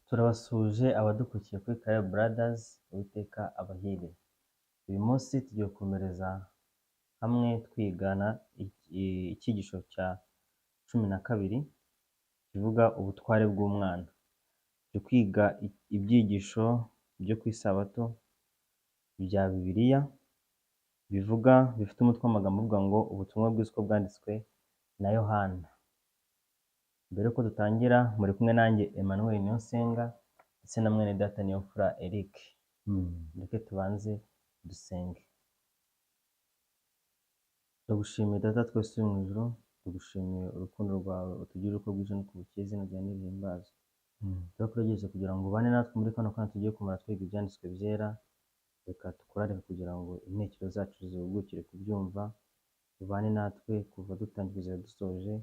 Turabasuje abadukurikiye kuri Kaya Brothers, Uwiteka abahire. Uyu munsi tugiye gukomereza hamwe twigana icyigisho cya 12 kivuga ubutware bw'umwana. Turi kwiga ibyigisho byo ku isabato bya Bibiliya bifite umutwe w'amagambo uvuga ngo ubutumwa bwiza uko bwanditswe na Yohana. Mbere ko dutangira, muri kumwe nanjye Emmanuel Niyonsenga ndetse na mwene data Niyomfura Eric. Reka tubanze dusenge. Ndagushimiye data twese uri mu ijuru, tugushimiye urukundo rwawe utugirira uko bwije n'uko bukeye, izina ryawe nirihimbazwe. Turakuragije kugira ngo ubane natwe muri kano kanya tugiye kumara twiga ibyanditswe byera. Reka tukurarike kugira ngo intekerezo zacu zihugukire kubyumva, ubane natwe kuva dutangiye kugeza dusoje,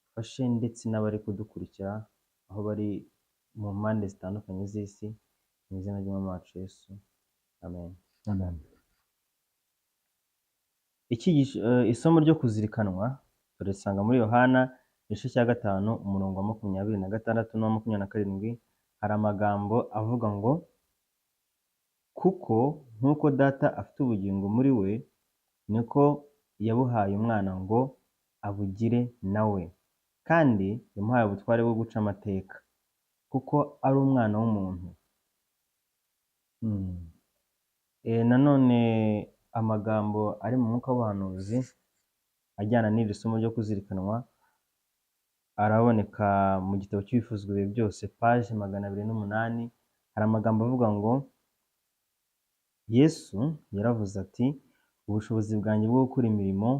ufashe ndetse n'abari kudukurikira aho bari mu mpande zitandukanye z'isi, mu izina ry'umwami wacu Yesu, amen. Amen. Isomo ryo kuzirikanwa turisanga muri Yohana igice cya 5 umurongo wa 26 n'uwa 27. Hari amagambo avuga ngo, kuko nk'uko data afite ubugingo muri we, niko yabuhaye umwana ngo abugire nawe, kandi yamuhaye ubutware bwo guca amateka, kuko ari umwana w'umuntu. Nanone amagambo ari mu mwuka w'ubuhanuzi ajyana n'iri somo ryo kuzirikanwa araboneka mu gitabo cy'ibifuzwa ibihe byose paje 208. Hari amagambo avuga ngo, Yesu yaravuze ati, ubushobozi bwanjye bwo gukora imirimo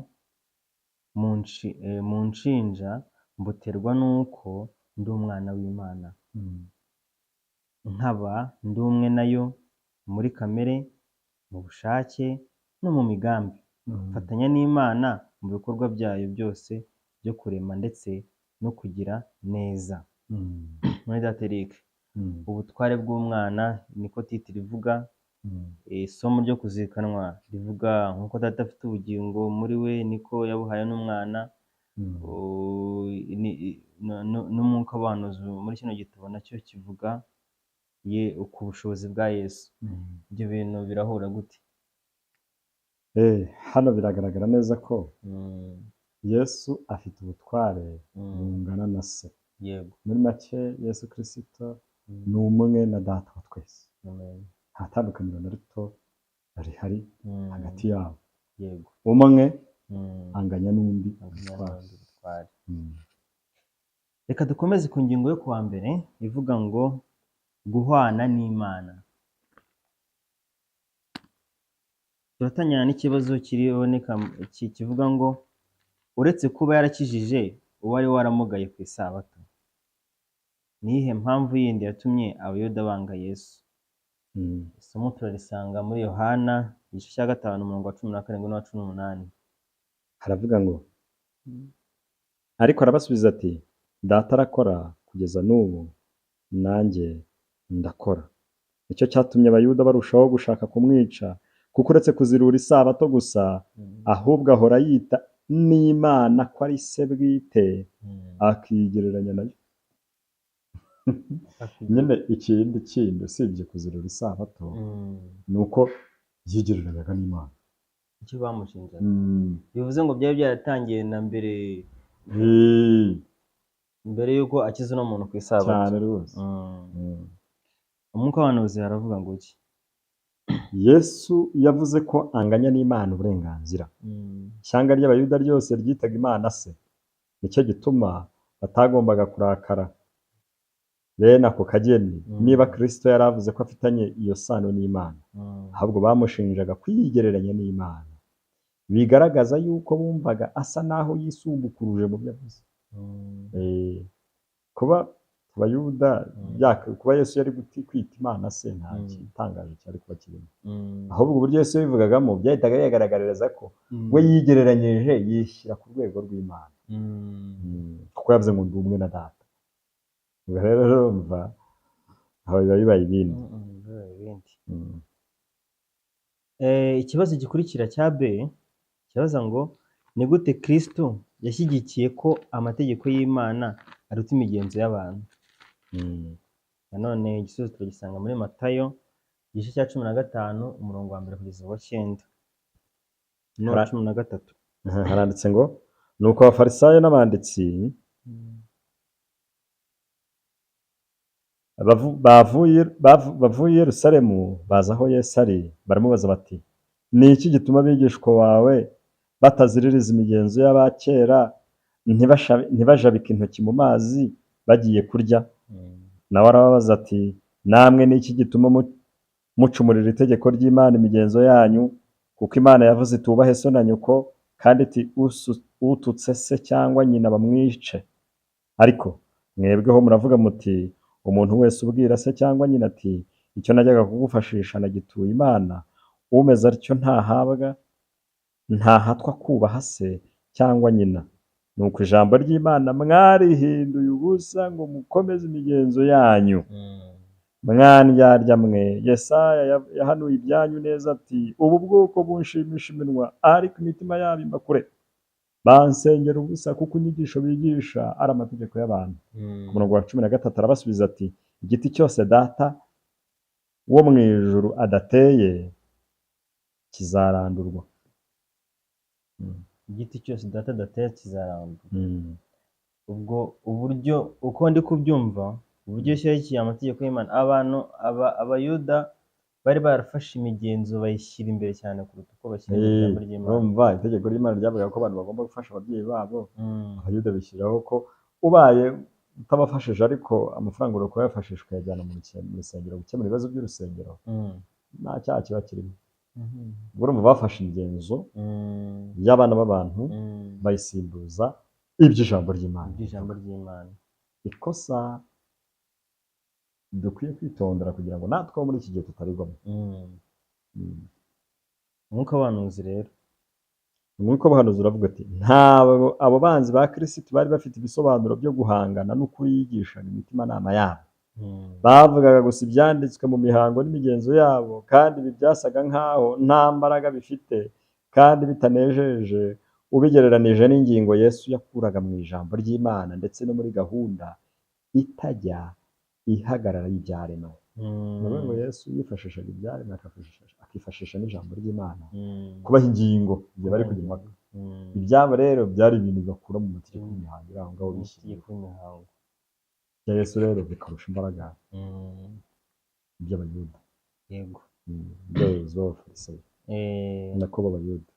mu nshinja mbuterwa n'uko ndi umwana w'Imana, nkaba ndi umwe nayo muri kamere, mu bushake no mu migambi, mfatanya n'Imana mu bikorwa byayo byose byo kurema ndetse no kugira neza. Muri Daterik, ubutware bw'umwana niko titiri ivuga. Isomo ryo kuzirikanwa rivuga nk'uko data afite ubugingo muri we, niko yabuhaye n'umwana. N'umwuka w'abahanuzi muri kino gitabo nacyo kivuga ku bushobozi bwa Yesu. Ibyo bintu birahura gute? Hano biragaragara neza ko Yesu afite ubutware bungana na se. Yego. Muri make Yesu Kristo ni umwe na data wa twese. Amen. Nta tandukaniro na rito rihari hagati yabo. Yego. Umwe anganya n'undi ubutware. Reka dukomeze ku ngingo yo kuwa mbere ivuga ngo guhwana n'Imana. Turatangirana n'ikibazo kiriboneka kivuga ngo, uretse kuba yarakijije uwari waramugaye ku isabato, ni iyihe mpamvu yindi yatumye abayuda banga Yesu? Isomo turarisanga muri Yohana igice cya 5 umurongo wa 17 n'uwa 18. Haravuga ngo, ariko arabasubiza ati, data arakora kugeza n'ubu, nanjye ndakora. Nicyo cyatumye abayuda barushaho gushaka kumwica, kuko uretse kuzirura isabato gusa, ahubwo ahora yita n'Imana ko ari se bwite, akigereranya nayo. Nyine ikindi usibye kuzirura isabato, ni uko yigereranyaga n'Imana. Icyo bamushinjaga bivuze ngo byari byaratangiye na mbere y'uko akiza uno muntu ku isabato. Cyane rwose. Umwuka w'abahanuzi haravuga ngo iki? Yesu yavuze ko anganya n'Imana uburenganzira. Ishyanga ry'abayuda ryose ryitaga Imana se. Nicyo gituma batagombaga kurakara bene ako kageni niba Kristo yari avuze ko afitanye iyo sano n'Imana, ahubwo bamushinjaga kwigereranya n'Imana, bigaragaza yuko bumvaga asa naho yisumbukuruje mu byo avuze. Kuba abayuda kuba Yesu yari kwita Imana se nta gitangaje cyari kuba kirimo, ahubwo uburyo Yesu yabivugagamo byahitaga yigaragariza ko we yigereranyije, yishyira ku rwego rw'Imana, kuko yavuze ngo ndi umwe na data. Ubwo rero urumva aho biba bibaye ibindi. Ikibazo gikurikira cya B kibaza ngo, ni gute Kristo yashyigikiye ko amategeko y'Imana aruta imigenzo y'abantu? Nanone igisubizo turagisanga muri Matayo igice cya 15 umurongo wa 1 kugeza uwa 9 n'uwa 13. Haranditse ngo nuko abafarisayo n'abanditsi bavuye i Yerusalemu baza aho Yesu ari, baramubaza bati ni iki gituma abigishwa bawe bataziririza imigenzo y'abakera, ntibajabike intoki mu mazi bagiye kurya? Nawe arababaza ati namwe ni iki gituma mucumurira itegeko ry'Imana imigenzo yanyu? Kuko Imana yavuze itubahe so na nyoko, kandi iti ututse se cyangwa nyina bamwice. Ariko mwebweho muravuga muti umuntu wese ubwira se cyangwa nyina ati icyo najyaga kugufashisha nagituye Imana, umeze atyo ntahatwa kubaha se cyangwa nyina. Nuko ijambo ry'Imana mwarihinduye ubusa ngo mukomeze imigenzo yanyu. Mwandyarya mwe, Yesaya yahanuye ibyanyu neza ati ubu bwoko bunshimisha iminwa, ariko imitima yabo imba kure. Bansengera ubusa kuko inyigisho bigisha ari amategeko y'abantu. Ku murongo wa 13 arabasubiza ati igiti cyose Data wo mu ijuru adateye kizarandurwa. Igiti cyose Data adateye kizarandurwa. Ubwo uburyo uko ndi kubyumva, uburyo yashyigikiye amategeko y'Imana, abayuda bari barafashe imigenzo bayishyira imbere cyane kuruta uko bashyira ijambo ry'Imana. Urumva itegeko ry'Imana ryavuga ko abantu bagomba gufasha ababyeyi babo, abayuda bishyiraho ko ubaye utabafashije ariko amafaranga uri kuyafashisha ukayajyana mu rusengero gukemura ibibazo by'urusengero, nta cyaha kiba kirimo. Urumva bafashe imigenzo y'abana b'abantu bayisimbuza iby'ijambo ry'Imana. Ikosa dukwiye kwitondera kugira ngo natwe muri iki gihe tutarigwamo. Umwuka w'abahanuzi rero, umwuka w'abahanuzi uravuga ati ntabwo abo banzi ba Kristo bari bafite ibisobanuro byo guhangana n'ukuri yigishaga imitimanama yabo. Bavugaga gusa ibyanditswe mu mihango n'imigenzo yabo, kandi ibi byasaga nk'aho nta mbaraga bifite kandi bitanejeje ubigereranije n'ingingo Yesu yakuraga mu ijambo ry'Imana ndetse no muri gahunda itajya ihagarara y'ibyaremwe. Ni ngo Yesu yifashishaga ibyaremwe akifashisha n'ijambo ry'Imana kubaha ingingo igihe bari kujya impaka. Ibyabo rero byari ibintu bakura mu mategeko y'imihango aho ngaho bishyiriye ya Yesu rero bikarusha imbaraga iby'abayuda. Yego. Those b'abafarisayo nako b'abayuda.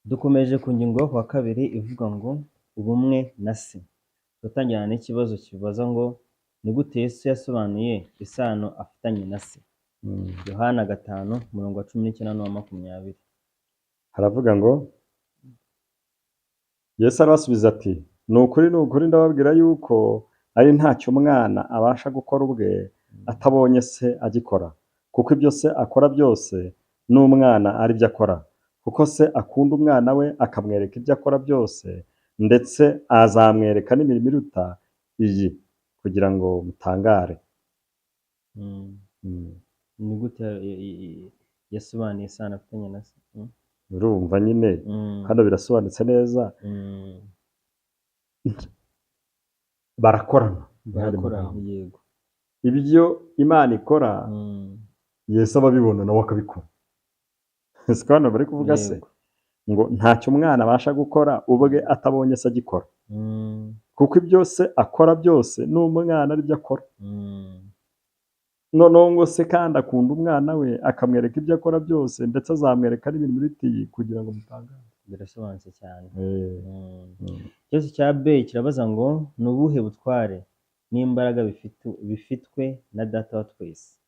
Dukomeje ku ngingo yo kuwa kabiri ivuga ngo ubumwe na se. Tutangirana n'ikibazo kibaza ngo ni gute Yesu yasobanuye isano afitanye na se. Yohana 5 umurongo wa 19 n'uwa 20. Haravuga ngo Yesu arabasubiza ati ni ukuri ndababwira yuko ari ntacyo umwana abasha gukora ubwe atabonye se agikora, kuko ibyo se akora byose n'umwana ari byo akora, kuko se akunda umwana we akamwereka ibyo akora byose, ndetse azamwereka n'imirimo iruta iyi kugira ngo mutangare. Ni gute yasobanuye isano afitanye na se? Urumva nyine hano birasobanutse neza. Barakorana. Yego. Ibyo Imana ikora Yesu ababibona nawe akabikora. Siko hano bari kuvuga se ngo ntacyo umwana abasha gukora ubwe atabonye se agikora, kuko ibyo se akora byose n'umwana ari byo akora. Noneho ngo se kandi akunda umwana we akamwereka ibyo akora byose, ndetse azamwereka n'imirimo iruta iyi kugira ngo mutangare. Birasobanutse cyane. Ikibazo cya B kirabaza ngo ni ubuhe butware n'imbaraga bifitwe na Data wa twese?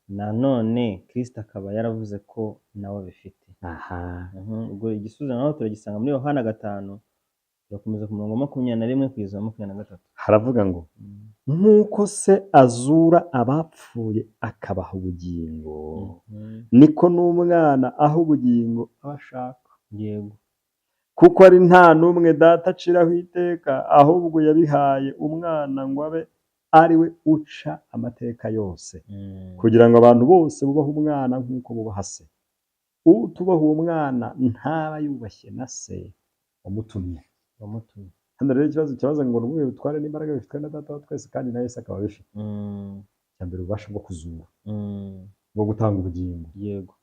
Nanone Kristo akaba yaravuze ko nawe abifite. Ubwo igisubizo naho turagisanga muri Yohana 5 turakomeza ku murongo wa 21 kugeza 23. Haravuga ngo nk'uko se azura abapfuye akabaha ubugingo, niko n'umwana aha ubugingo abashaka. Yego. Kuko ari nta n'umwe Data aciraho iteka, ahubwo yabihaye umwana ngo abe ari we uca amateka yose, kugira ngo abantu bose bubahe umwana nk'uko bubaha se. Utubaha uwo mwana ntaba yubashye na se wamutumye. hano rero ikibazo kibaza ngo n'ubuhe butware n'imbaraga bifitwe na data wa twese kandi na Yesu akaba abifite. Cya mbere ububasha bwo kuzura, bwo gutanga ubugingo, yego,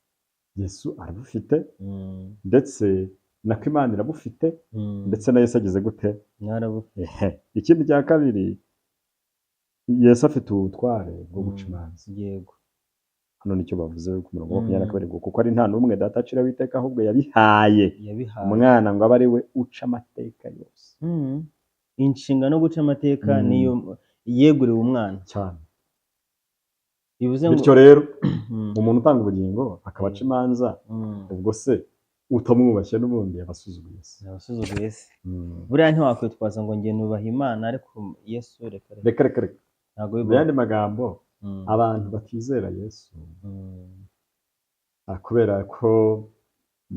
Yesu arabufite, ndetse nako Imana irabufite, ndetse na Yesu ageze gute? narabufite. Ikindi cya kabiri, Yesu afite ubutware bwo guca imanza. Yego, hano nicyo bavuze ku murongo wa 22 ngo kuko ari nta n'umwe data aciraho iteka, ahubwo yabihaye umwana ngo abe ari we uca amateka yose. inshingano yo guca amateka niyo yeguriwe umwana cyane. bivuze ngo Bityo rero umuntu utanga ubugingo akaba aca imanza, ubwo se utamwubashye n'ubundi yabasuzuguye se. yabasuzuguye se. buriya ntiwakwitwaza ngo njye nubaha Imana ariko Yesu reka ntabwo mu yandi magambo abantu batizera Yesu kubera ko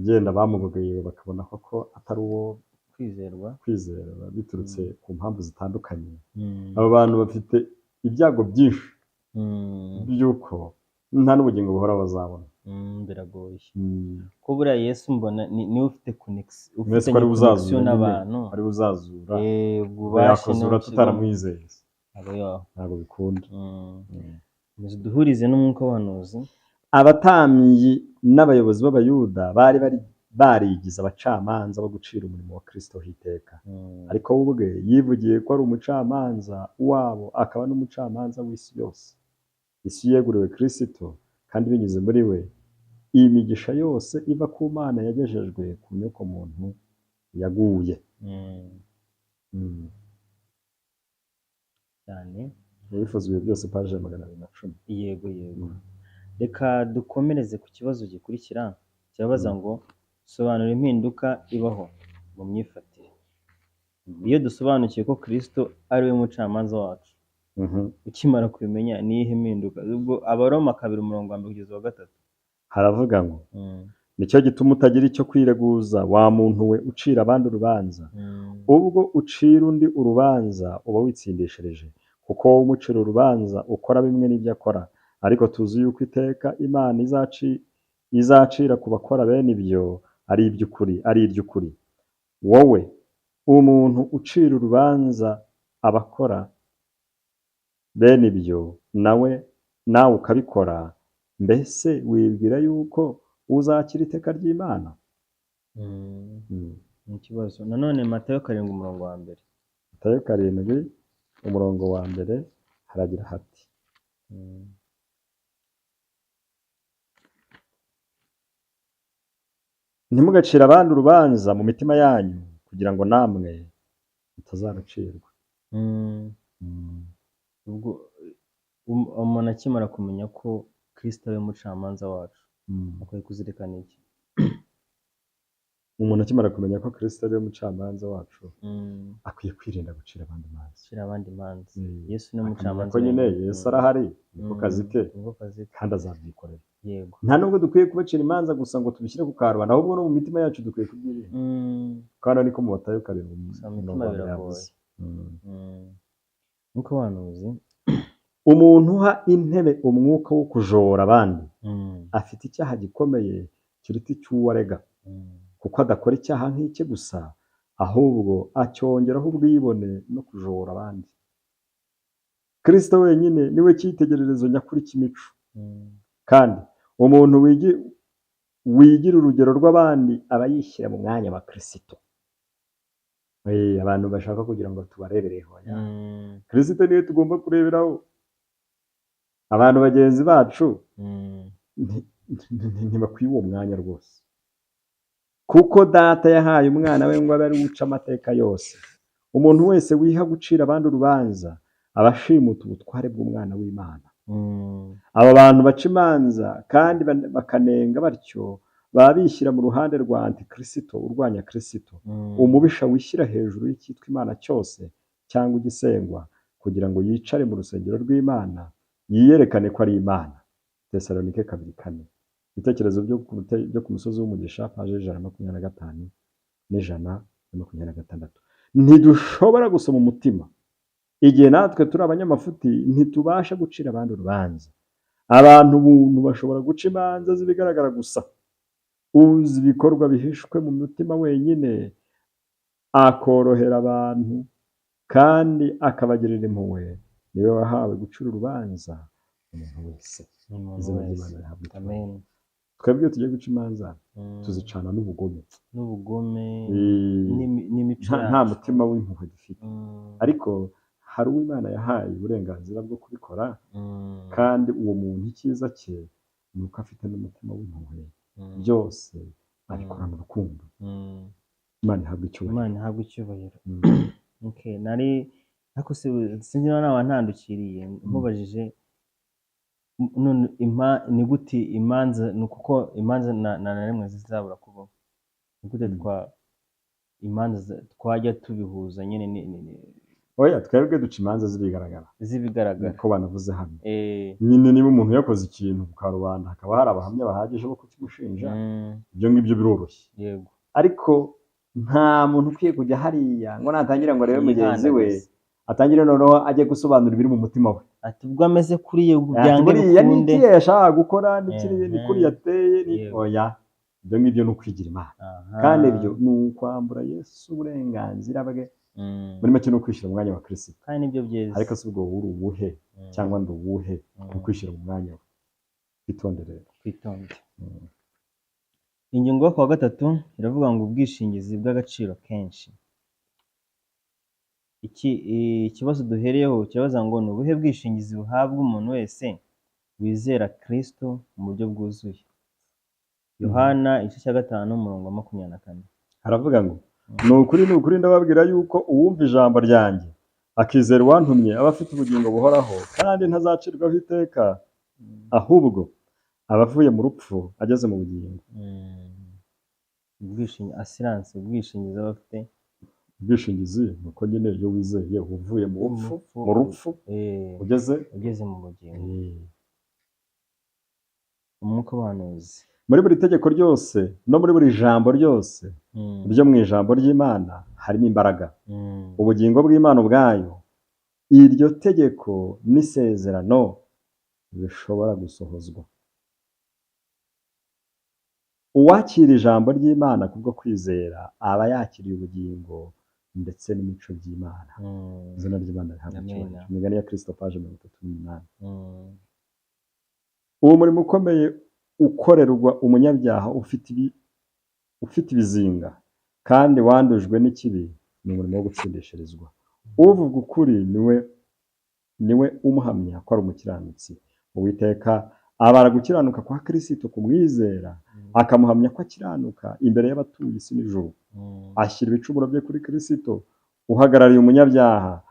genda bamubugaye bakabona ko atari uwo kwizerwa biturutse ku mpamvu zitandukanye. Abo bantu bafite ibyago byinshi by'uko nta n'ubugingo buhora bazabona. Biragoye ko buriya Yesu mbona niwe ufite connection n'abantu, ari uzazura ububasha tutaramwizeye, ntabwo bikunda. duhurize n'umwuka w'abahanuzi. Abatambyi n'abayobozi b'Abayuda bari barigize abacamanza bo gucira umurimo wa Kristo hiteka, ariko we ubwe yivugiye ko ari umucamanza wabo, akaba n'umucamanza w'isi yose. Isi yeguriwe Kristo, kandi binyuze muri we iyi migisha yose iva ku Mana yagejejwe ku nyoko muntu yaguye. cyane Ibifuzwe byose paje 210. Yego. Reka dukomereze ku kibazo gikurikira, kirabaza ngo sobanura impinduka ibaho mu myifatire iyo dusobanukiye ko Kristo ari we mucamanza wacu. Ukimara kubimenya ni iyihe mpinduka? Ubwo Abaroma 2:1-3 haravuga ngo nicyo gituma utagira icyo kwireguza wa muntu we ucira abandi urubanza. Ubwo ucira undi urubanza uba witsindishereje, kuko wowe umucira urubanza ukora bimwe n'ibyo akora. Ariko tuzi yuko iteka Imana izacira ku bakora bene ibyo ari iry'ukuri. Wowe umuntu ucira urubanza abakora bene ibyo nawe ukabikora, mbese wibwira yuko uzakira iteka ry'Imana? Ni ikibazo. Nanone Matayo 7:1. Matayo 7:1 haragira hati ntimugacire abandi urubanza mu mitima yanyu, kugira ngo namwe mutazaracirwa. Ubwo umuntu akimara kumenya ko Kristo ari we mucamanza wacu, akwiye kuzirikana iki? Umuntu akimara kumenya ko Kristo ari we mucamanza wacu, akwiye kwirinda gucira abandi imanza. Yesu ni umucamanza. Ko nyine Yesu arahari, niko kazi ke, kandi azabyikorera. Yego. Nta nubwo dukwiye kubacira imanza gusa ngo tubishyire ku karubanda, ahubwo no mu mitima yacu dukwiye kubyirinda. Kandi niko mu Matayo 7:1 yavuze. Nk'uko banuzi umuntu uha intebe umwuka wo kujora abandi afite icyaha gikomeye kiruta icy'uwo arega, kuko adakora icyaha nk'icye gusa, ahubwo acyongeraho ubwibone no kujora abandi. Kristo wenyine niwe cyitegererezo nyakuri cy'imico, kandi umuntu wigira urugero rw'abandi aba yishyira mu mwanya wa Kristo. Abantu bashaka kugira ngo tubarebereho, Kristo niwe tugomba kureberaho. Abantu bagenzi bacu ntibakwiye uwo mwanya rwose, kuko data yahaye umwana we ngo abe ari guca amateka yose. Umuntu wese wiha gucira abandi urubanza aba ashimuta ubutware bw'umwana w'Imana. Aba bantu baca imanza kandi bakanenga batyo baba bishyira mu ruhande rwa antikristo, urwanya Kristo, umubisha wishyira hejuru y'icyitwa Imana cyose cyangwa igisengwa, kugira ngo yicare mu rusengero rw'Imana yiyerekane ko ari Imana. Tesalonike 2:4. Ibitekerezo byo ku musozi w'umugisha paje 125 n'126. Ntidushobora gusoma umutima igihe natwe turi abanyamafuti, ntitubasha gucira abandi urubanza. Abantu buntu bashobora guca imanza z'ibigaragara gusa, uzi ibikorwa bihishwe mu mutima wenyine akorohera abantu kandi akabagirira impuhwe, niwe wahawe gucira urubanza umuntu wese. Izina ry'Imana rihabwe icyubahiro. Twebwe tugiye guca imanza tuzicana n'ubugome n'imico nta mutima w'impuhwe dufite, ariko hari uwo Imana yahaye uburenganzira bwo kubikora, kandi uwo muntu icyiza cye ni uko afite n'umutima w'impuhwe, byose abikorana urukundo. Imana ihabwe icyubahiro. Okay, ariko sinzi niba nawe ntandukiriye nkubajije none ni gute imanza, ni kuko imanza na rimwe zizabura kubaho, ni gute imanza twajya tubihuza nyine oya twebwe duca imanza zibigaragara niko banavuze hano. Nyine niba umuntu yakoze ikintu ku karubanda hakaba hari abahamya bahagije bo kukimushinja, ibyo ngibyo biroroshye. Yego, ariko nta muntu ukwiye kujya hariya ngo natangira ngo arebe mugenzi we, atangire noneho ajye gusobanura ibiri mu mutima we, ati ubwo ameze kuriye byange bikunde, ni yashaka gukora ni kuri yateye ni oya. Ibyo ngibyo ni ukwigira Imana, kandi ibyo ni ukwambura Yesu uburenganzira bwe, muri make ni ukwishyira mu mwanya wa Kristo. Kandi nibyo byiza. Ariko si ubwo uri ubuhe cyangwa ndi ubuhe, ni ukwishyira mu mwanya we. Twitonde rero, twitonde. Ingingo ya gatatu iravuga ngo ubwishingizi bw'agaciro kenshi. Ikibazo duhereyeho kirabaza ngo ni ubuhe bwishingizi buhabwa umuntu wese wizera Kristo mu buryo bwuzuye. Yohana 5:24 haravuga ngo ni ukuri ndababwira yuko uwumva ijambo ryanjye akizera uwantumye aba afite ubugingo buhoraho, kandi ntazacirwaho iteka, ahubwo aba avuye mu rupfu ageze mu bugingo. Ubwishingizi aba afite. Ubwishingizi ni uko nyine iyo wizeye uvuye mu rupfu ugeze mu bugingo. Umwuka w'ubuhanuzi muri buri tegeko ryose no muri buri jambo ryose ryo mu ijambo ry'Imana harimo imbaraga, ubugingo bw'Imana ubwayo. Iryo tegeko n'isezerano bishobora gusohozwa. Uwakira ijambo ry'Imana kubwo kwizera aba yakiriye ubugingo ndetse n'imico by'Imana. Izina ry'Imana rihabwe icyubahiro. Imigani ya Kristo paje 38. Uwo murimo ukomeye ukorerwa umunyabyaha ufite ibizinga kandi wandujwe n'ikibi ni umurimo wo gutsindishirizwa. Uvuga ukuri niwe umuhamya ko ari umukiranutsi. Uwiteka abara gukiranuka kwa Kristo kumwizera, akamuhamya ko akiranuka imbere y'abatuye isi n'ijuru. Ashyira ibicumuro bye kuri Kristo uhagarariye umunyabyaha,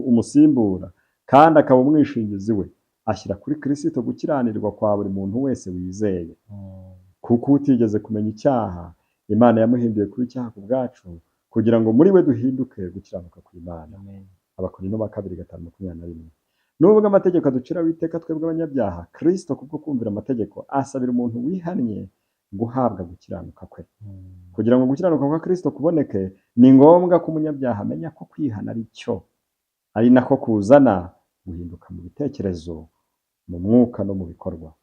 umusimbura, kandi akaba umwishingizi we. Ashyira kuri Kristo gukiranirwa kwa buri muntu wese wizeye. Kuko utigeze kumenya icyaha, Imana yamuhinduye kuba icyaha ku bwacu, kugira ngo muri we duhinduke gukiranuka kw'Imana. Abakorinto 2:5-21. Nubwo amategeko aduciraho iteka twebwe abanyabyaha, Kristo kubwo kumvira amategeko asabira umuntu wihannye guhabwa gukiranuka kwe. Kugira ngo gukiranuka kwa Kristo kuboneke, ni ngombwa ko umunyabyaha amenya ko kwihana ari nako kuzana guhinduka mu bitekerezo, mu mwuka no mu bikorwa.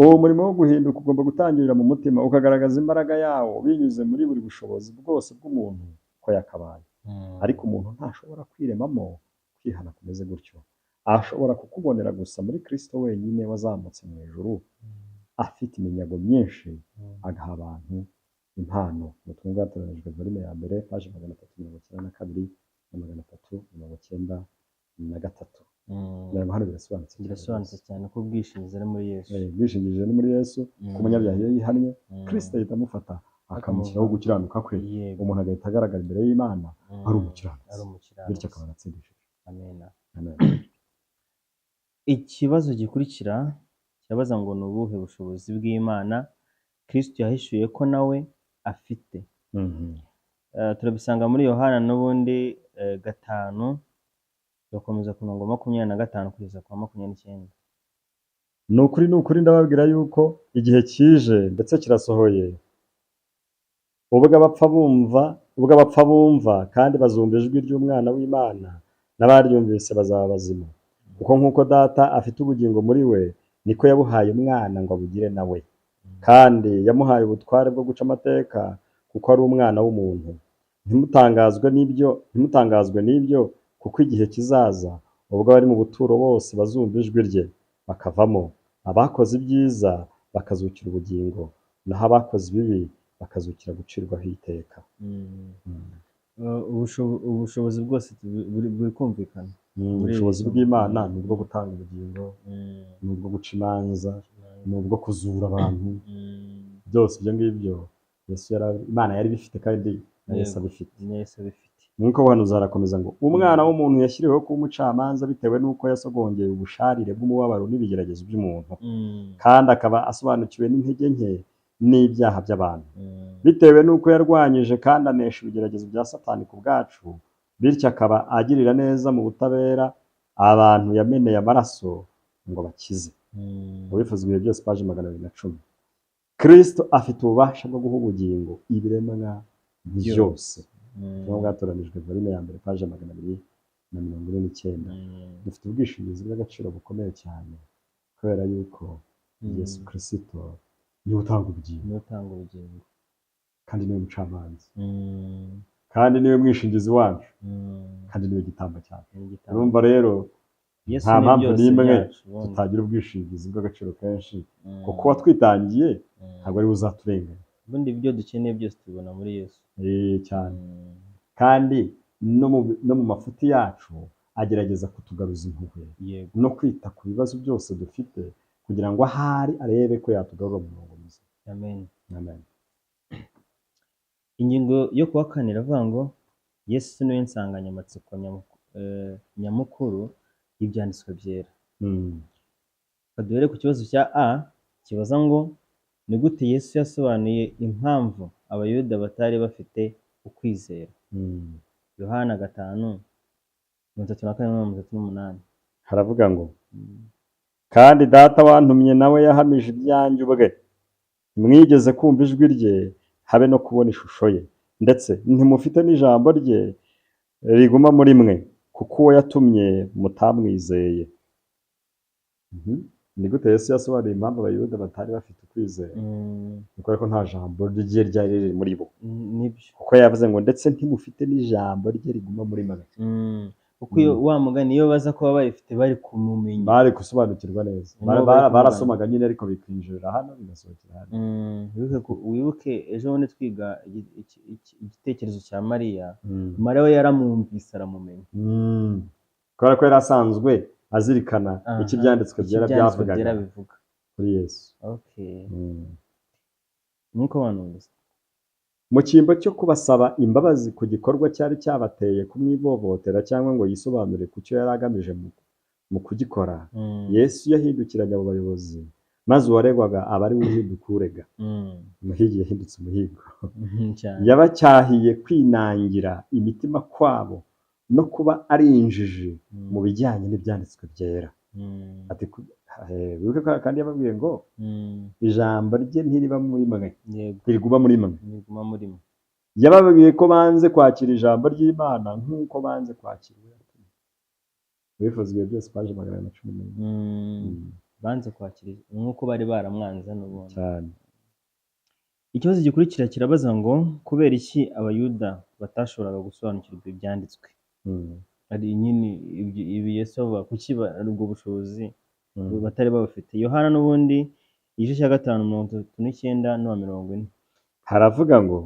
Uwo murimo wo guhinduka ugomba gutangirira mu mutima, ukagaragaza imbaraga yawo binyuze muri buri bushobozi bwose bw'umuntu ko yakabaye. Ariko umuntu ntashobora kwiremamo kwihana kumeze gutyo. Ashobora kukubonera gusa muri Kristo wenyine wazamutse mu ijuru, afite iminyago myinshi, agaha abantu impano. Ubutumwa bwatoranijwe volume ya mbere paje 392 na 393. Hano birasobanutse cyane ko ubwishingizi ari muri Yesu. Ubwishingizi ni muri Yesu. Ku munyabyaha iyo yihannye, Kristo ahita amufata akamushyiraho gukiranuka kwe. Umuntu agahita agaragara imbere y'Imana ari umukiranutsi, bityo akaba aratsindishije. Amen. Ikibazo gikurikira kirabaza ngo ni ubuhe bushobozi bw'Imana Kristo yahishuye ko nawe afite. Turabisanga muri Yohana n'ubundi 5, bakomeza ku murongo 25 kugeza kwa 29. Ni ukuri ndababwira yuko igihe kije ndetse kirasohoye, ubwo abapfa bumva kandi bazumva ijwi ry'Umwana w'Imana, n'abaryumvise bazaba bazima. Kuko nk'uko Data afite ubugingo muri we, niko yabuhaye Umwana ngo abugire nawe. Kandi yamuhaye ubutware bwo guca amateka, kuko ari umwana w'umuntu. Ntimutangazwe n'ibyo, kuko igihe kizaza ubwo abari mu buturo bose bazumva ijwi rye bakavamo, abakoze ibyiza bakazukira ubugingo, naho abakoze ibibi bakazukira gucirwaho iteka. ubushobozi bwose buri kumvikana. Ubushobozi bw'Imana ni ubwo gutanga ubugingo, ni ubwo guca imanza, ni ubwo kuzura abantu, byose ibyo ngibyo Imana yari bifite kandi na Yesu abifite. Nk'uko ubuhanuzi harakomeza ngo umwana w'umuntu yashyiriweho kuba umucamanza bitewe n'uko yasogongeye ubusharire bw'umubabaro n'ibigeragezo by'umuntu, kandi akaba asobanukiwe n'intege nke n'ibyaha by'abantu, bitewe n'uko yarwanyije kandi anesha ibigeragezo bya Satani ku bwacu, bityo akaba agirira neza mu butabera abantu yameneye amaraso ngo bakize. Ubifuza ibihe byose, paji 210. Kristo afite ububasha bwo guha ubugingo ibiremwa byose. Ubutumwa bwatoranijwe volume ya mbere, paji 249. Dufite ubwishingizi bw'agaciro bukomeye cyane, kubera yuko Yesu Kristo niwe utanga ubugingo, kandi niwe mucamanza, kandi niwe mwishingizi wacu, kandi niwe gitambo cyacu. Urumva rero nta mpamvu n'imwe tutagira ubwishingizi bw'agaciro kenshi, kuko watwitangiye ntabwo ari we uzaturenganya. Ubundi ibyo dukeneye byose tubibona muri Yesu. Cyane. Kandi no mu mafuti yacu agerageza kutugaruza impuhwe no kwita ku bibazo byose dufite, kugira ngo ahari arebe ko yatugarura mu murongo mwiza. Amen. Amen. Ingingo yo kuwa 4 iravuga ngo Yesu niwe nsanganyamatsiko nyamukuru y'ibyanditswe byera. Kaduhere ku kibazo cya A kibaza ngo ni gute Yesu yasobanuye impamvu abayuda batari bafite ukwizera. Yohana 5:34-38 haravuga ngo kandi data wantumye nawe yahamije ibyanjye ubwe, mwigeze kumva ijwi rye habe no kubona ishusho ye, ndetse ntimufite n'ijambo rye riguma muri mwe, kuko uwo yatumye mutamwizeye. Ni gute Yesu yasobanuye impamvu abayuda batari bafite ukwizera? Ni kubera ko nta jambo rye ryari riri muri bo, kuko yavuze ngo ndetse ntimufite n'ijambo rye riguma muri mwe. Kuko wa mugani iyo baza kuba barifite bari kumumenya, bari gusobanukirwa neza, barasomaga nyine ariko bikinjira hano bigasohokera hano. Wibuke ejo bundi twiga igitekerezo cya Mariya. Mariya we yaramwumvise aramumenya, kubera ko yari asanzwe azirikana icyo ibyanditswe byera byavugaga kuri Yesu. Nk'uko banuze mu cyimbo cyo kubasaba imbabazi ku gikorwa cyari cyabateye kumwivovotera cyangwa ngo yisobanure ku cyo yari agamije mu kugikora, Yesu yahindukiranye abo bayobozi, maze uwaregwaga aba ari we uhinduka urega. Umuhigi yahindutse umuhigo. Yabacyahiye kwinangira imitima kwabo no kuba ari injiji mu bijyanye n'ibyanditswe byera. Ati kandi yababwiye ngo ijambo rye ntiriba muri mwe, ntiriguma muri mwe. Yababwiye ko banze kwakira ijambo ry'Imana nk'uko banze kwakira uwo yatumye. Bifuza ibihe byose, paji 111. Banze kwakira nk'uko bari baramwanze n'ubundi cyane. Ikibazo gikurikira kirabaza ngo kubera iki abayuda batashoboraga gusobanukirwa ibyanditswe? Ari nyine ibi Yesu avuga kuki ubwo bushobozi batari babafite. Yohana n'ubundi igice cya 5:39-40 haravuga ngo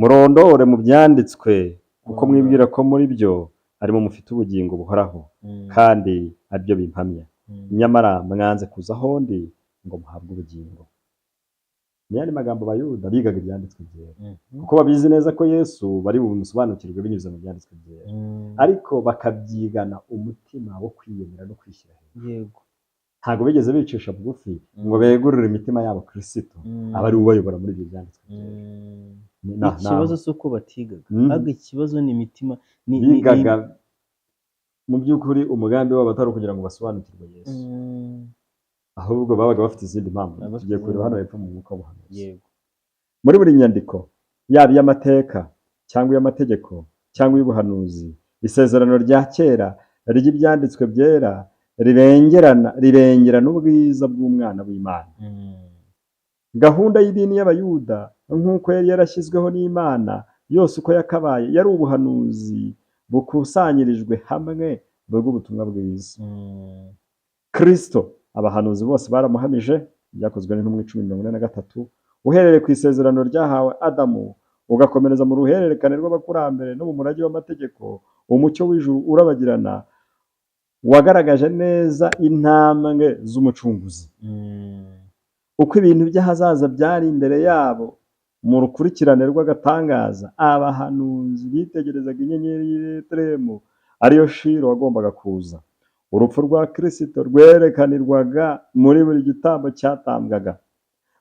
murondore mu byanditswe kuko mwibwira ko muri byo arimo mufite ubugingo buhoraho, kandi aribyo bimpamya, nyamara mwanze kuza ahondi ngo muhabwe ubugingo. Ni magambo abayuda bigaga ibyanditswe byera, kuko babizi neza ko Yesu bari bumusobanukirwe binyuze mu byanditswe byera, ariko bakabyigana umutima wo kwiyemera no kwishyira hejuru. Ntabwo bigeze bicisha bugufi ngo begurire imitima yabo Kristo aba ari ubayobora muri ibyo byanditswe byera. Ikibazo si uko batigaga, ahubwo ikibazo ni imitima. Bigaga mu by'ukuri umugambi wabo atari kugira ngo basobanukirwe Yesu, ahubwo babaga bafite izindi mpamvu. Tugiye kureba hano hepfo mu mwuka w'ubuhanuzi. Muri buri nyandiko, yaba iy'amateka cyangwa iy'amategeko cyangwa iy'ubuhanuzi, isezerano rya kera ry'ibyanditswe byera ribengerana ubwiza bw'umwana w'Imana. Gahunda y'idini y'Abayuda nk'uko yari yarashyizweho n'Imana yose uko yakabaye, yari ubuhanuzi bukusanyirijwe hamwe bw'ubutumwa bwiza. Kristo abahanuzi bose baramuhamije, byakozwe n'intumwa 10:43, uhereye ku isezerano ryahawe Adamu ugakomereza mu ruhererekane rw'abakurambere no mu murage w'amategeko, umucyo w'ijuru urabagirana wagaragaje neza intambwe z'umucunguzi. Uko ibintu by'ahazaza byari imbere yabo mu rukurikirane rw'agatangaza, abahanuzi bitegerezaga inyenyeri y'i Betelehemu ariyo Shilo wagombaga kuza. Urupfu rwa Kristo rwerekanirwaga muri buri gitambo cyatambwaga,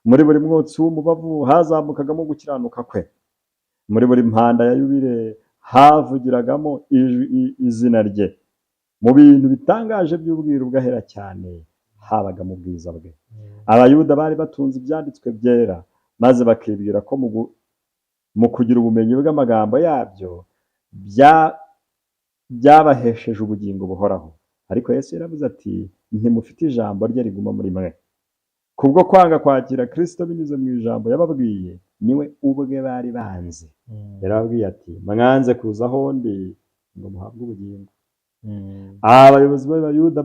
muri buri mwotsi w'umubavu hazamukagamo gukiranuka kwe, muri buri mpanda ya yubile havugiragamo izina rye. Mu bintu bitangaje by'ubwiru bw'ahera cyane habaga mu bwiza bwe. Abayuda bari batunze ibyanditswe byera, maze bakibwira ko mu kugira ubumenyi bw'amagambo yabyo byabahesheje ubugingo buhoraho. Ariko Yesu yaravuze ati, ntimufite ijambo rye riguma muri mwe. Kubwo kwanga kwakira Kristo binyuze mu ijambo yababwiye, niwe ubwe bari banze. Yarababwiye ati, mwanze kuza aho ndi ngo muhabwe ubugingo. Abayobozi b'Abayuda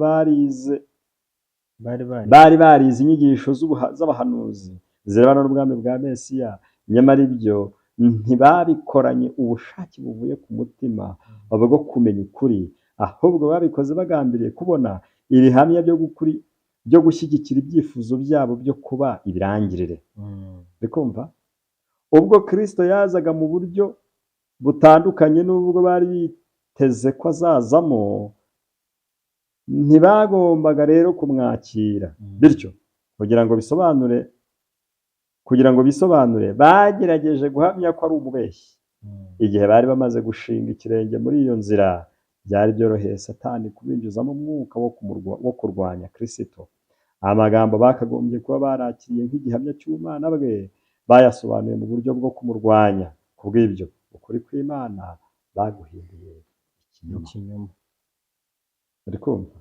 bari barize inyigisho z'abahanuzi zirebana n'ubwami bwa Mesiya, nyamara ibyo ntibabikoranye ubushake buvuye ku mutima bwo kumenya ukuri, ahubwo babikoze bagambiriye kubona ibihamya byo gushyigikira ibyifuzo byabo byo kuba ibirangirire. Bikumva? Ubwo Kristo yazaga mu buryo butandukanye n'ubwo bari biteze ko azazamo, ntibagombaga rero kumwakira. Bityo kugira ngo bisobanure bagerageje guhamya ko ari umubeshyi. Igihe bari bamaze gushinga ikirenge muri iyo nzira, byari byoroheye Satani kubinjizamo umwuka wo kurwanya Kristo. Amagambo bakagombye kuba barakiriye nk'igihamya cy'ubumana bwe bayasobanuye mu buryo bwo kumurwanya. Kubw'ibyo ukuri kw'Imana baguhinduye ikinyoma. Uri kumva?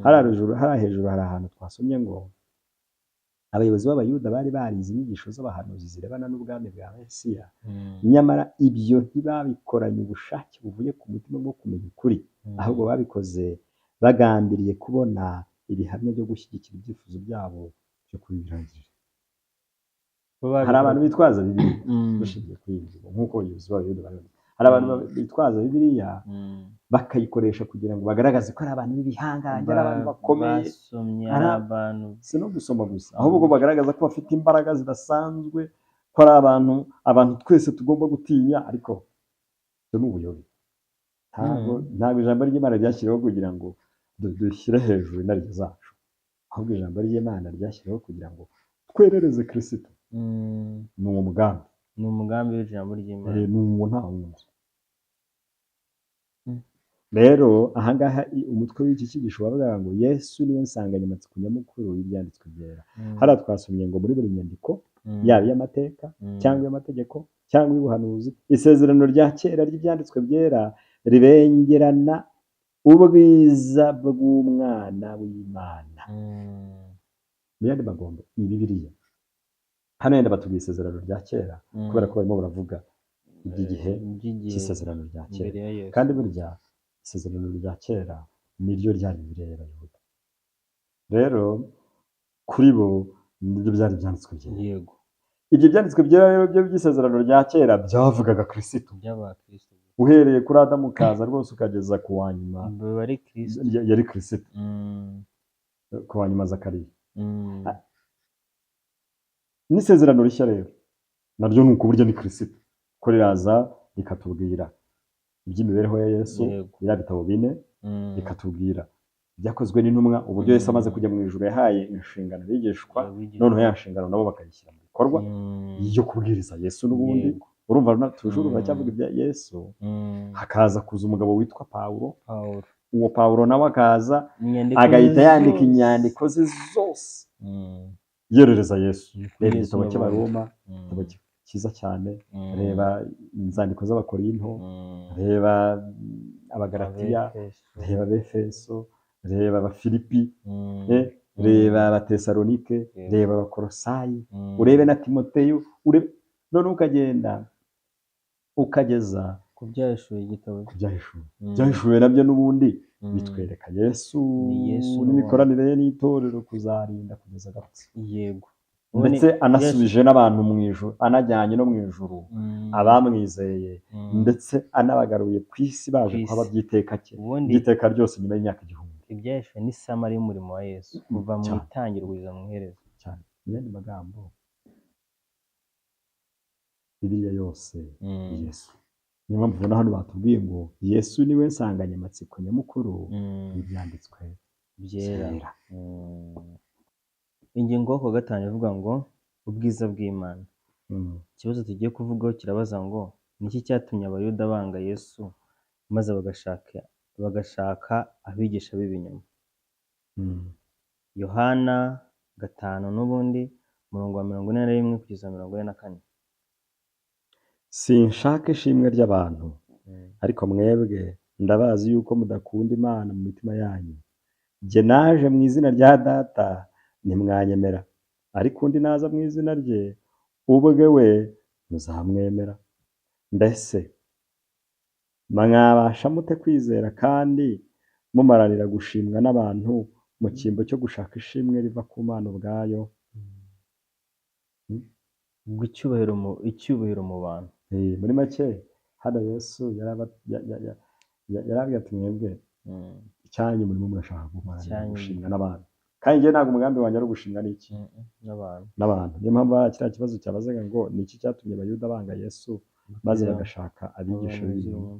Hariya hejuru hari ahantu twasomye ngo abayobozi b'Abayuda bari barize inyigisho z'abahanuzi zirebana n'ubwami bwa Mesiya, nyamara ibyo ntibabikoranye ubushake buvuye ku mutima bwo kumenya ukuri, ahubwo babikoze bagambiriye kubona ibihamya byo gushyigikira ibyifuzo byabo byo kubirangirira. Hari abantu bitwaza Bibiliya bashingiye kuri ibyo, nk'uko abayobozi b'Abayuda bari. Hari abantu bitwaza Bibiliya bakayikoresha kugira ngo bagaragaze ko ari abantu b'ibihangange, ari abantu bakomeye. Si no gusoma gusa, ahubwo bagaragaza ko bafite imbaraga zidasanzwe, ko ari abantu twese tugomba gutinya. Ariko ibyo ni ubuyobe. Ntabwo ijambo ry'Imana ryashyiriweho kugira ngo dushyire hejuru inarijye zacu, ahubwo ijambo ry'Imana ryashyiriweho kugira ngo twerereze Kristo. Ni umugambi w'ijambo ry'Imana. Ni uwo nta wundi. Rero ahangaha umutwe w'iki cyigisho bavuga ngo Yesu niwe nsanganyamatsiko nyamukuru y'ibyanditswe byera. Hariya twasomye ngo muri buri nyandiko, yaba iy'amateka cyangwa iy'amategeko cyangwa iy'ubuhanuzi, isezerano rya kera ry'ibyanditswe byera ribengerana ubwiza bw'umwana w'Imana. Mu yandi magambo, iyi Bibiliya hano yenda batubwiye isezerano rya kera kubera ko barimo baravuga iby'igihe cy'isezerano rya kera, kandi burya isezerano rya kera niryo ryari bireba Yuda. Rero kuri bo nibyo byari byanditswe byera. Yego. Ibyo byanditswe byera rero byo by'isezerano rya kera byavugaga Kristo. Uhereye kuri Adamu kaza rwose ukageza ku wa nyuma yari Kristo. Ku wa nyuma Zakariya. N'isezerano rishya rero naryo ni uko burya ni Kristo, ko riraza rikatubwira iby'imibereho ya Yesu, biriya bitabo bine, rikatubwira ibyakozwe n'intumwa, uburyo Yesu amaze kujya mu ijuru yahaye inshingano abigishwa, noneho ya nshingano nabo bakayishyira mu bikorwa yo kubwiriza Yesu. N'ubundi urumva tujuru baracyavuga ibya Yesu. Hakaza kuza umugabo witwa Pawulo. Uwo Pawulo nawe akaza agahita yandika inyandiko ze zose yerereza Yesu. Reba igitabo cy'Abaroma, igitabo cyiza cyane. Reba inzandiko z'Abakorinto, reba Abagalatiya, reba Abefeso, reba Abafilipi, reba abatesalonike, Yego. reba abakolosayi, urebe na timoteyo, none ukagenda ukageza ku byahishuye igitabo ku byahishuwe. Byahishuwe nabyo n'ubundi bitwereka Yesu Ni Yesu n'imikoranire ye n'itorero kuzarinda kugeza agapfa. yego Ndetse anasubije n'abantu mu ijuru, anajyanye no mu ijuru abamwizeye, ndetse anabagaruye ku isi baje kuba by'iteka by'iteka ryose nyuma y'imyaka 1000. Ibyahishuwe ni samari y'umurimo wa Yesu kuva mu itangiriro kugeza mu iherezo. Cyane mu yandi magambo Bibiliya yose Yesu. Niyo mpamvu ubona hano batubwiye ngo Yesu niwe nsanganyamatsiko nyamukuru y'ibyanditswe byera. Ingingo yo ku gatanu ivuga ngo ubwiza bw'Imana. Ikibazo tugiye kuvugaho kirabaza ngo ni iki cyatumye abayuda banga Yesu maze bagashaka abigisha b'ibinyoma. Yohana 5 n'ubundi umurongo wa 41 kugeza 44. Sinshaka ishimwe ry'abantu, ariko mwebwe ndabazi yuko mudakunda Imana mu mitima yanyu. Jye naje mu izina rya Data ntimwanyemera, ariko undi naza mu izina rye ubwe we muzamwemera. Mbese mwabasha mute kwizera kandi mumaranira gushimwa n'abantu mu cyimbo cyo gushaka ishimwe riva ku Mana ubwayo? Icyubahiro mu bantu. Muri make hano Yesu yarabwiye ati mwebwe icyanyu murimo murashaka gumaranira gushimwa n'abantu, kandi njye ntabwo umugambi wanjye ari ugushimwa n'iki n'abantu. Niyo mpamvu kiriya kibazo cyabazaga ngo ni iki cyatumye abayuda banga Yesu maze bagashaka abigisha b'ibinyoma.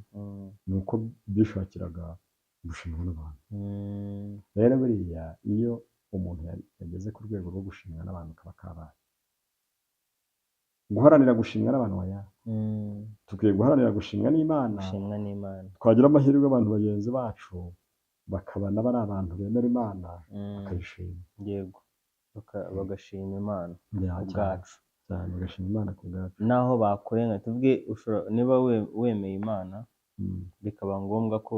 Ni uko bishakiraga gushimwa n'abantu. Rero buriya iyo umuntu yageze ku rwego rwo gushimwa n'abantu kaba kabaye. Guharanira gushimwa n'abantu waya tukwiye guharanira gushimwa n'Imana. Twagira amahirwe abantu bagenzi bacu bakabana bari abantu bemera Imana bakayishima. Yego, bagashima Imana ubwacu. Bagashima Imana ku bwacu. Naho bakurenga tuvuge niba wemeye Imana bikaba ngombwa ko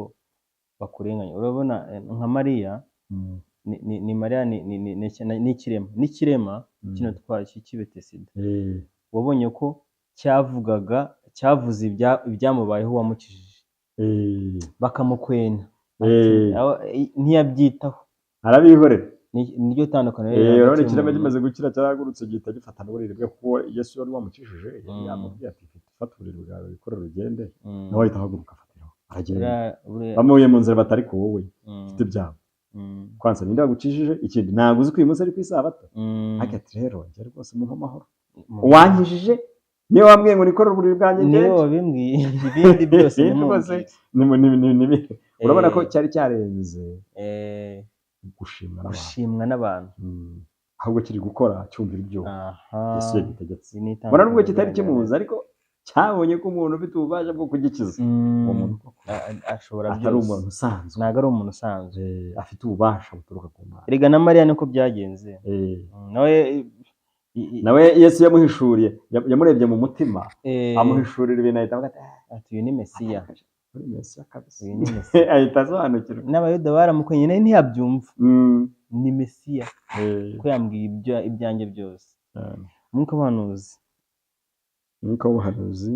bakurenganya. Urabona nka Mariya ni Mariya n'ikirema kino cy'Ibetesida. Wabonye ko cyavuze ibyamubayeho wamukijije, bakamukwena ntiyabyitaho, arabihorera. Niryo tandukaniro rero ikirema kimaze gukira cyaragurutse gihita gifata n'uburiri bwe, kuko Yesu yari wamukijije yari yamubwiye ati fata uburiri bwawe wikorere ugende, nawe ahita ahaguruka afatiraho aragenda. Bamuye mu nzira batari ku wowe ufite ibyago kwanza ninde wagukijije, ikindi ntabwo uzi ko uyu munsi ari ku isabato. Ariko ati rero njye rwose mu amahoro, uwankijije niwe wambwiye ngo nikorere uburiri bwanjye, niwe wabimbwiye, ibindi byose ni urabona ko cyari cyarenze gushimwa n'abantu, ahubwo kiri gukora cyumvira ibyo Yesu yagitegetse. Mbona nubwo kitari kimuzi, ariko cyabonye ko umuntu ufite ububasha bwo kugikiza uwo muntu ashobora byose, atari umuntu usanzwe, ntabwo ari umuntu usanzwe, afite ububasha buturuka ku Mana. Erega na Mariya niko byagenze. Nawe Yesu yamuhishuriye, yamurebye mu mutima amuhishurira ibintu ahita avuga ati uyu ni Mesiya. Uri Mesiya kabisa, ahita asobanukirwa. N'abayuda baramukonye nawe ntiyabyumva, ni Mesiya ko yambwiye ibyanjye byose. Mwuka w'ubuhanuzi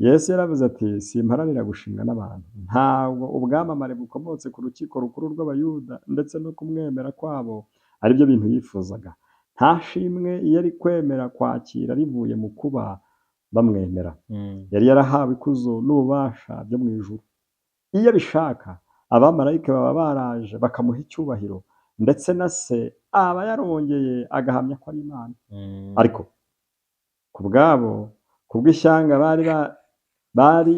Yesu yaravuze ati simparanira gushimwa n'abantu. Ntabwo ubwamamare bukomotse ku rukiko rukuru rw'Abayuda ndetse no kumwemera kwabo ari byo bintu yifuzaga. Nta shimwe yari kwemera kwakira rivuye mu kuba bamwemera. Yari yarahawe ikuzo n'ububasha byo mu ijuru. Iyo abishaka abamarayika baba baraje bakamuha icyubahiro, ndetse na se aba yarongeye agahamya ko ari Imana. Ariko ku bwabo, kubw'ishyanga bari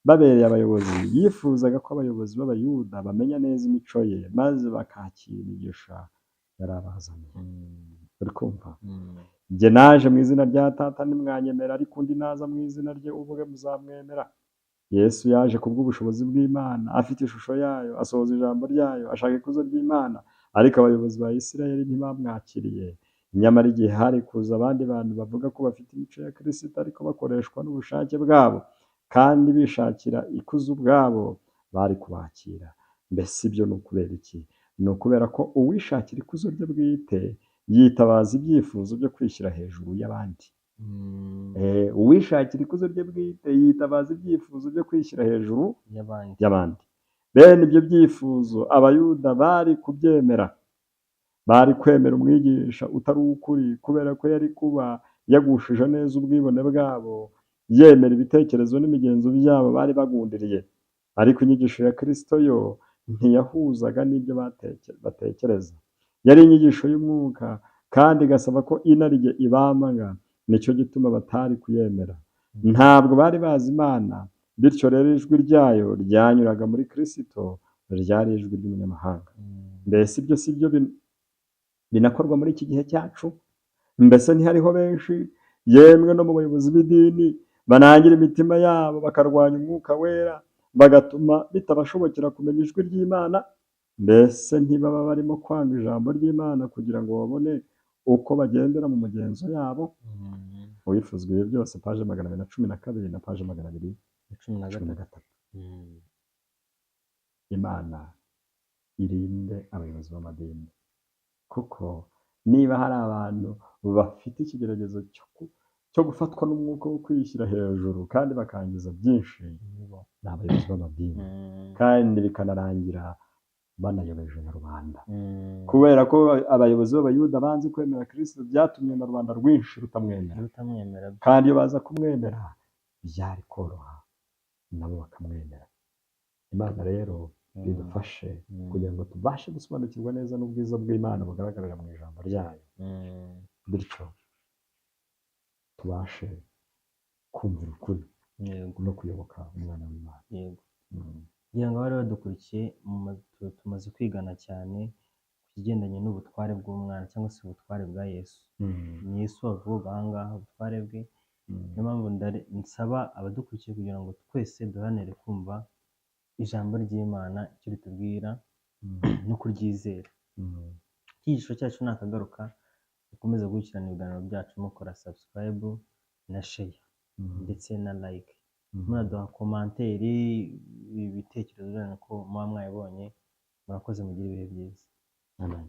babereye abayobozi, yifuzaga ko abayobozi b'Abayuda bamenya neza imico ye maze bakakira imigisha yari abazaniye. Uri kumva? Jye naje mu izina rya Data ntimwanyemera, ariko undi naza mu izina rye ubwe muzamwemera. Yesu yaje kubw'ubushobozi bw'Imana, afite ishusho yayo, asohoza ijambo ryayo, ashaka ikuzo ry'Imana, ariko abayobozi ba Isirayeli ntibamwakiriye. Nyamara igihe hari kuza abandi bantu bavuga ko bafite imico ya Kristo, ariko bakoreshwa n'ubushake bwabo kandi bishakira ikuzo ubwabo, bari kubakira. Mbese ibyo ni ukubera iki? ni ukubera ko uwishakira ikuzo rye bwite yitabaza ibyifuzo byo kwishyira hejuru y'abandi. Uwishakira ikuzo rye bwite yitabaza ibyifuzo byo kwishyira hejuru y'abandi. Bene ibyo byifuzo abayuda bari kubyemera, bari kwemera umwigisha utari ukuri kubera ko yari kuba yagushije neza ubwibone bwabo, yemera ibitekerezo n'imigenzo byabo bari bagundiriye. Ariko inyigisho ya Kristo yo ntiyahuzaga n'ibyo batekereza. Yari inyigisho y'umwuka kandi igasaba ko inarijye ibambwa, nicyo gituma batari kuyemera. Ntabwo bari bazi Imana, bityo rero ijwi ryayo ryanyuraga muri Kristo ryari ijwi ry'umunyamahanga. Mbese ibyo si byo binakorwa muri iki gihe cyacu? Mbese ntihariho benshi, yemwe no mu bayobozi b'idini, banangira imitima yabo bakarwanya umwuka wera, bagatuma bitabashobokera kumenya ijwi ry'Imana? Mbese ntibaba barimo kwanga ijambo ry'Imana kugira ngo babone uko bagendera mu migenzo yabo? Uwifuzwa ibi byose, paje 212 na paje 213. Imana irinde abayobozi b'amadini, kuko niba hari abantu bafite ikigeragezo cyo gufatwa n'umwuka wo kwishyira hejuru kandi bakangiza byinshi, ni abayobozi b'amadini, kandi bikanarangira banayobeje na rubanda. Kubera ko abayobozi b'abayuda banze kwemera Kristo, byatumye na rubanda rwinshi rutamwemera, kandi iyo baza kumwemera byari koroha nabo bakamwemera. Imana rero bidufashe kugira ngo tubashe gusobanukirwa neza n'ubwiza bw'Imana bugaragarira mu ijambo ryayo, bityo tubashe kumvira ukuri no kuyoboka umwana w'Imana. kugira ngo abari badukurikiye, tumaze kwigana cyane ku kigendanye n'ubutware bw'umwana cyangwa se ubutware bwa Yesu. Ni Yesu wavuga aha ngaha ubutware bwe. Niyo mpamvu nsaba abadukurikiye kugira ngo twese duharanire kumva ijambo ry'Imana icyo ritubwira no kuryizera. Icyigisho cyacu ni akagaruka. Mukomeze gukurikirana ibiganiro byacu mukora subscribe na share ndetse na like, munaduha komanteri, ibitekerezo byanyu ko muba mwayibonye. Murakoze, mugire ibihe byiza. Amen.